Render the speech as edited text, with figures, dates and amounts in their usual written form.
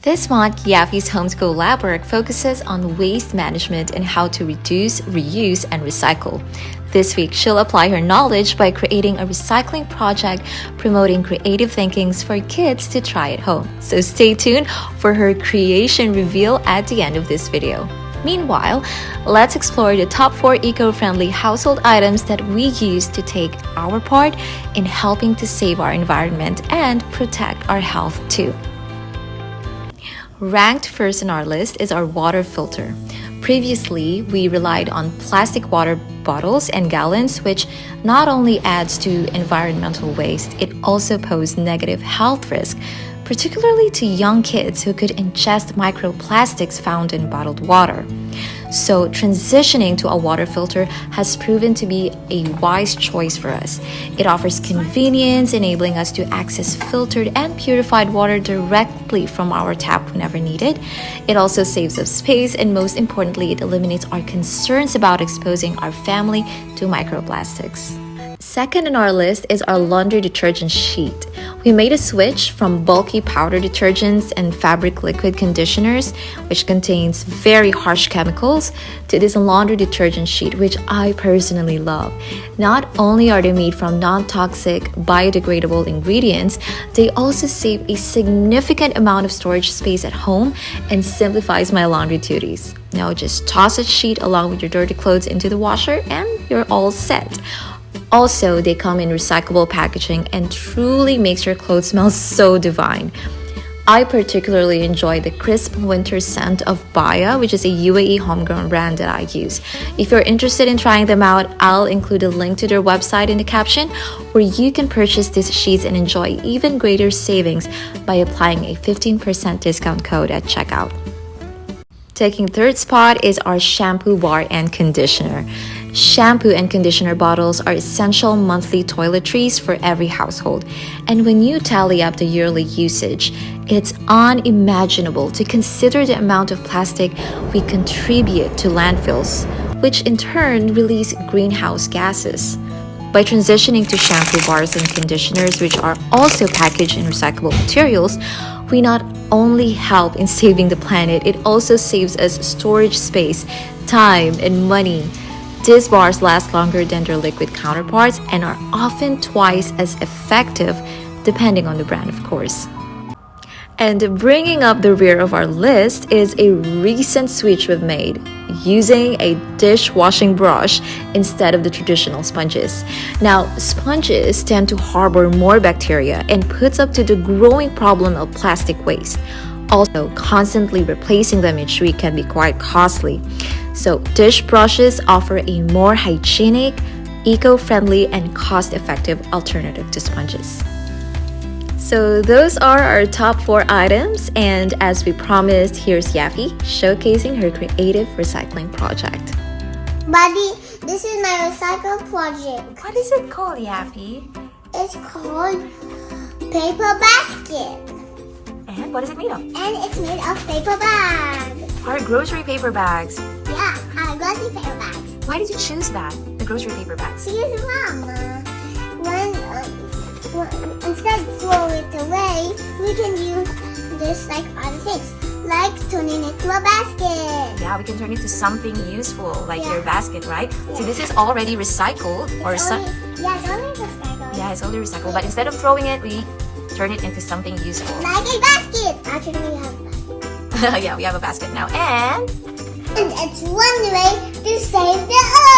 This month, Yaffy's homeschool lab work focuses on waste management and how to reduce, reuse, and recycle. This week, she'll apply her knowledge by creating a recycling project promoting creative thinkings for kids to try at home. So stay tuned for her creation reveal at the end of this video. Meanwhile, let's explore the top 4 eco-friendly household items that we use to take our part in helping to save our environment and protect our health too. Ranked first on our list is our water filter. Previously, we relied on plastic water bottles and gallons, which not only adds to environmental waste, it also posed negative health risk, particularly to young kids who could ingest microplastics found in bottled water. So transitioning to a water filter has proven to be a wise choice for us. It offers convenience, enabling us to access filtered and purified water directly from our tap whenever needed. It also saves us space, and most importantly, it eliminates our concerns about exposing our family to microplastics. Second on our list is our laundry detergent sheet. We made a switch from bulky powder detergents and fabric liquid conditioners, which contains very harsh chemicals, to this laundry detergent sheet, which I personally love. Not only are they made from non-toxic, biodegradable ingredients, they also save a significant amount of storage space at home and simplifies my laundry duties. Now just toss a sheet along with your dirty clothes into the washer and you're all set. Also, they come in recyclable packaging and truly makes your clothes smell so divine. I particularly enjoy the crisp winter scent of Baya, which is a UAE homegrown brand that I use. If you're interested in trying them out, I'll include a link to their website in the caption, where you can purchase these sheets and enjoy even greater savings by applying a 15% discount code at checkout. Taking third spot is our Shampoo Bar and Conditioner. Shampoo and conditioner bottles are essential monthly toiletries for every household. And when you tally up the yearly usage, it's unimaginable to consider the amount of plastic we contribute to landfills, which in turn release greenhouse gases. By transitioning to shampoo bars and conditioners, which are also packaged in recyclable materials, we not only help in saving the planet, it also saves us storage space, time, and money. These bars last longer than their liquid counterparts and are often twice as effective, depending on the brand, of course. And bringing up the rear of our list is a recent switch we've made, using a dishwashing brush instead of the traditional sponges. Now, sponges tend to harbor more bacteria and puts up to the growing problem of plastic waste. Also, constantly replacing them each week can be quite costly. So, dish brushes offer a more hygienic, eco-friendly, and cost-effective alternative to sponges. So those are our top 4 items, and as we promised, here's Yaffy showcasing her creative recycling project. Buddy, this is my recycle project. What is it called, Yaffy? It's called paper basket. And what is it made of? And it's made of paper bags. Our grocery paper bags. Yeah, our grocery paper bags. Why did you choose that, the grocery paper bags? Because instead of throwing it away, we can use this like other things, like turning it to a basket. Yeah, we can turn it to something useful, like Yeah. your basket, right? Yeah. So this is already recycled, Yeah, it's only recycled. yeah, it's already recycled. But instead of throwing it, we turn it into something useful. Like a basket. Actually, we have a basket. Yeah, we have a basket now, and And it's one way to save the earth.